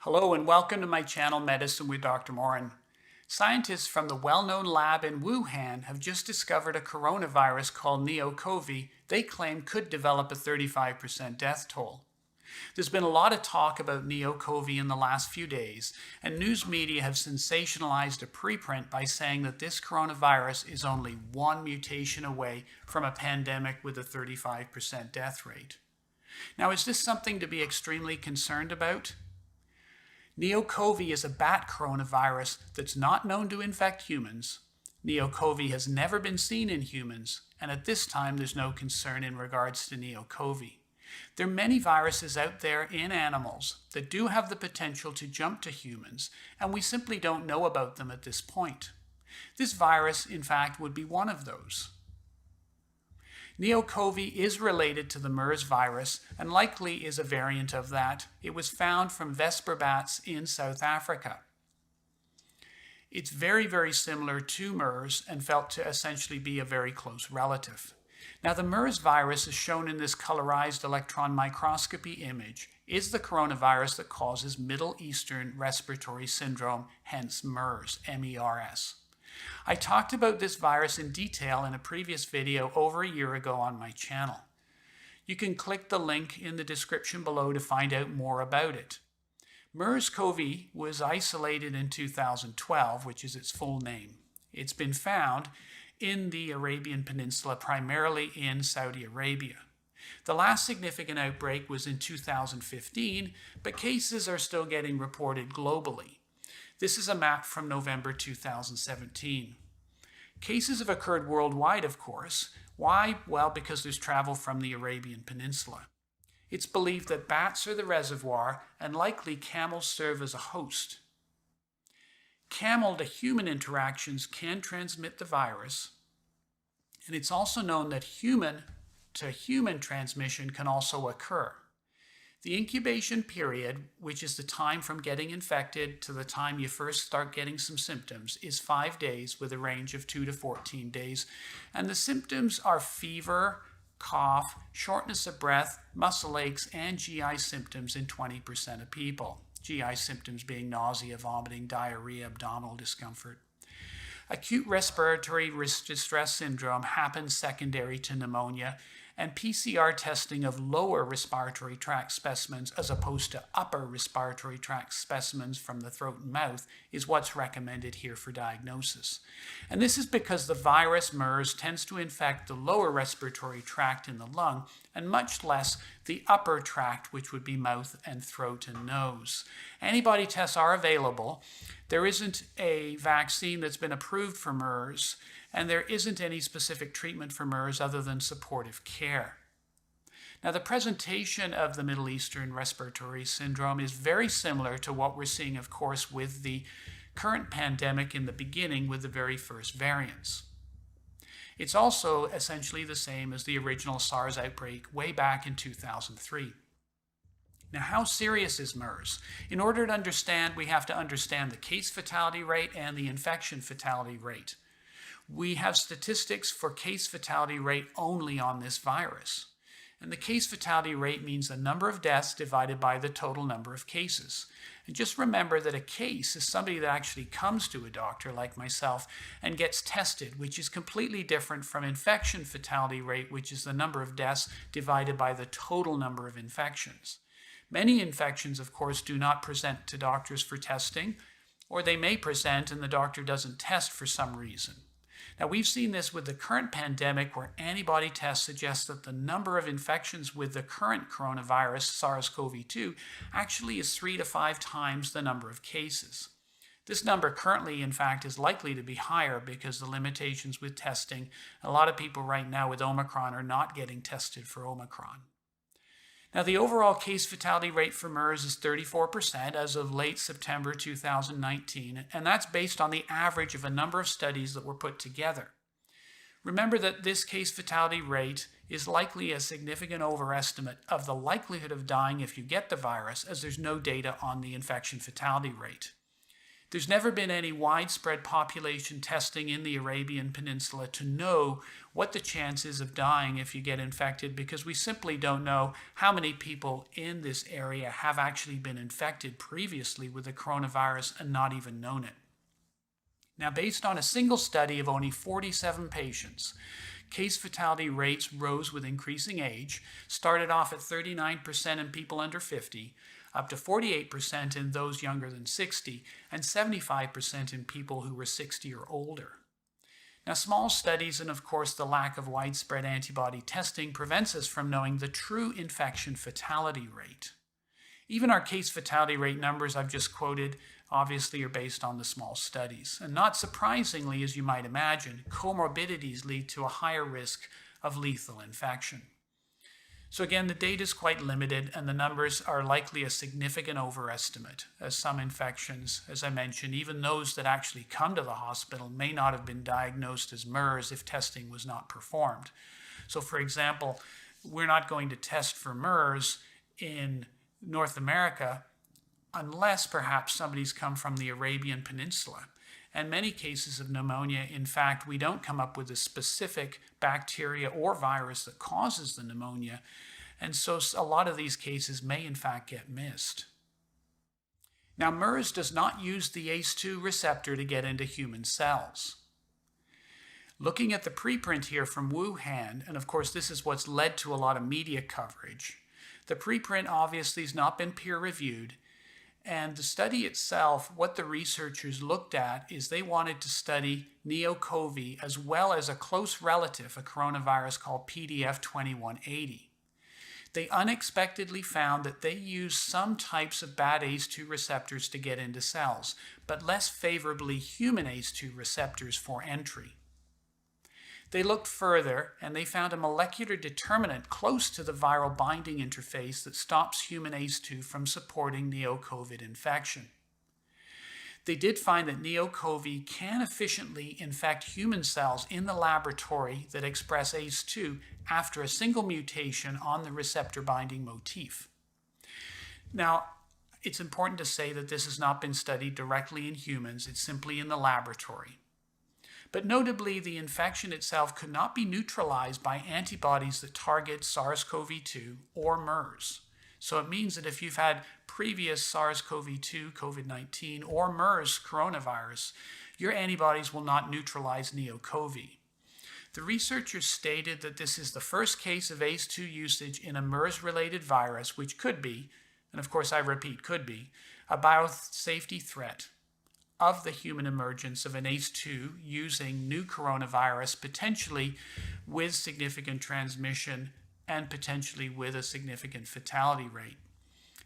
Hello and welcome to my channel Medicine with Dr. Moran. Scientists from the well-known lab in Wuhan have just discovered a coronavirus called NeoCoV they claim could develop a 35% death toll. There's been a lot of talk about NeoCoV in the last few days, and news media have sensationalized a preprint by saying that this coronavirus is only one mutation away from a pandemic with a 35% death rate. Now, is this something to be extremely concerned about? NeoCoV is a bat coronavirus that's not known to infect humans. NeoCoV has never been seen in humans, and at this time there's no concern in regards to NeoCoV. There are many viruses out there in animals that do have the potential to jump to humans, and we simply don't know about them at this point. This virus, in fact, would be one of those. NeoCoV is related to the MERS virus and likely is a variant of that. It was found from Vesper bats in South Africa. It's very, very similar to MERS and felt to essentially be a very close relative. Now, the MERS virus, as shown in this colorized electron microscopy image, is the coronavirus that causes Middle Eastern respiratory syndrome, hence MERS, M-E-R-S. I talked about this virus in detail in a previous video over a year ago on my channel. You can click the link in the description below to find out more about it. MERS-CoV was isolated in 2012, which is its full name. It's been found in the Arabian Peninsula, primarily in Saudi Arabia. The last significant outbreak was in 2015, but cases are still getting reported globally. This is a map from November 2017. Cases have occurred worldwide, of course. Why? Well, because there's travel from the Arabian Peninsula. It's believed that bats are the reservoir and likely camels serve as a host. Camel to human interactions can transmit the virus, and it's also known that human to human transmission can also occur. The incubation period, which is the time from getting infected to the time you first start getting some symptoms, is 5 days with a range of 2 to 14 days. And the symptoms are fever, cough, shortness of breath, muscle aches, and GI symptoms in 20% of people. GI symptoms being nausea, vomiting, diarrhea, abdominal discomfort. Acute respiratory distress syndrome happens secondary to pneumonia, and PCR testing of lower respiratory tract specimens as opposed to upper respiratory tract specimens from the throat and mouth is what's recommended here for diagnosis. And this is because the virus MERS tends to infect the lower respiratory tract in the lung and much less the upper tract, which would be mouth and throat and nose. Antibody tests are available. There isn't a vaccine that's been approved for MERS, and there isn't any specific treatment for MERS other than supportive care. Now, the presentation of the Middle Eastern respiratory syndrome is very similar to what we're seeing, of course, with the current pandemic in the beginning with the very first variants. It's also essentially the same as the original SARS outbreak way back in 2003. Now, how serious is MERS? In order to understand, we have to understand the case fatality rate and the infection fatality rate. We have statistics for case fatality rate only on this virus. And the case fatality rate means the number of deaths divided by the total number of cases. And just remember that a case is somebody that actually comes to a doctor like myself and gets tested, which is completely different from infection fatality rate, which is the number of deaths divided by the total number of infections. Many infections, of course, do not present to doctors for testing, or they may present and the doctor doesn't test for some reason. Now, we've seen this with the current pandemic where antibody tests suggest that the number of infections with the current coronavirus, SARS-CoV-2, actually is 3 to 5 times the number of cases. This number currently, in fact, is likely to be higher because the limitations with testing. A lot of people right now with Omicron are not getting tested for Omicron. Now, the overall case fatality rate for MERS is 34% as of late September 2019, and that's based on the average of a number of studies that were put together. Remember that this case fatality rate is likely a significant overestimate of the likelihood of dying if you get the virus, as there's no data on the infection fatality rate. There's never been any widespread population testing in the Arabian Peninsula to know what the chance is of dying if you get infected, because we simply don't know how many people in this area have actually been infected previously with the coronavirus and not even known it. Now, based on a single study of only 47 patients, case fatality rates rose with increasing age, started off at 39% in people under 50, up to 48% in those younger than 60, and 75% in people who were 60 or older. Now, small studies and, of course, the lack of widespread antibody testing prevents us from knowing the true infection fatality rate. Even our case fatality rate numbers I've just quoted obviously are based on the small studies. And not surprisingly, as you might imagine, comorbidities lead to a higher risk of lethal infection. So again, the data is quite limited, and the numbers are likely a significant overestimate, as some infections, as I mentioned, even those that actually come to the hospital, may not have been diagnosed as MERS if testing was not performed. So for example, we're not going to test for MERS in North America unless perhaps somebody's come from the Arabian Peninsula. And many cases of pneumonia, in fact, we don't come up with a specific bacteria or virus that causes the pneumonia. And so a lot of these cases may in fact get missed. Now, MERS does not use the ACE2 receptor to get into human cells. Looking at the preprint here from Wuhan, and of course this is what's led to a lot of media coverage, the preprint obviously has not been peer-reviewed. And the study itself, what the researchers looked at is they wanted to study NeoCoV as well as a close relative, a coronavirus called PDF2180. They unexpectedly found that they used some types of bad ACE2 receptors to get into cells, but less favorably human ACE2 receptors for entry. They looked further and they found a molecular determinant close to the viral binding interface that stops human ACE2 from supporting NeoCoV infection. They did find that NeoCoV can efficiently infect human cells in the laboratory that express ACE2 after a single mutation on the receptor binding motif. Now, it's important to say that this has not been studied directly in humans, it's simply in the laboratory. But notably, the infection itself could not be neutralized by antibodies that target SARS-CoV-2 or MERS. So it means that if you've had previous SARS-CoV-2, COVID-19, or MERS coronavirus, your antibodies will not neutralize NeoCoV. The researchers stated that this is the first case of ACE2 usage in a MERS-related virus, which could be, and of course I repeat, could be, a biosafety threat of the human emergence of an ACE2 using new coronavirus, potentially with significant transmission and potentially with a significant fatality rate.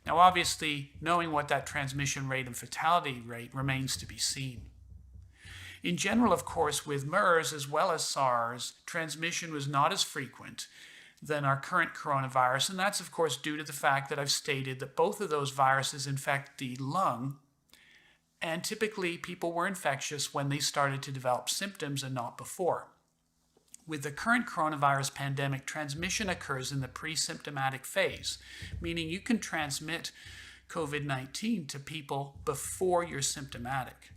Now, obviously, knowing what that transmission rate and fatality rate remains to be seen. In general, of course, with MERS as well as SARS, transmission was not as frequent than our current coronavirus, and that's of course due to the fact that I've stated that both of those viruses infect the lung. And typically, people were infectious when they started to develop symptoms and not before. With the current coronavirus pandemic, transmission occurs in the pre-symptomatic phase, meaning you can transmit COVID-19 to people before you're symptomatic.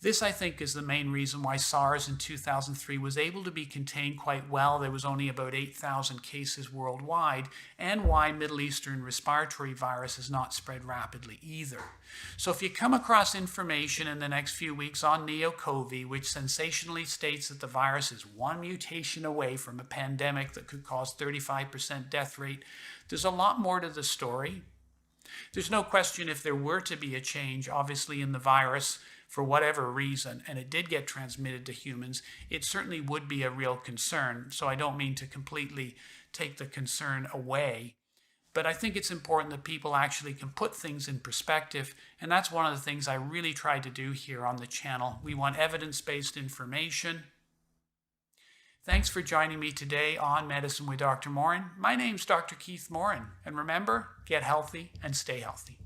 This, I think, is the main reason why SARS in 2003 was able to be contained quite well. There was only about 8,000 cases worldwide, and why Middle Eastern respiratory virus has not spread rapidly either. So if you come across information in the next few weeks on NeoCoV, which sensationally states that the virus is one mutation away from a pandemic that could cause 35% death rate, there's a lot more to the story. There's no question if there were to be a change, obviously, in the virus, for whatever reason, and it did get transmitted to humans, it certainly would be a real concern. So I don't mean to completely take the concern away, but I think it's important that people actually can put things in perspective, and that's one of the things I really try to do here on the channel. We want evidence-based information. Thanks for joining me today on Medicine with Dr. Moran. My name's Dr. Keith Moran, and remember, get healthy and stay healthy.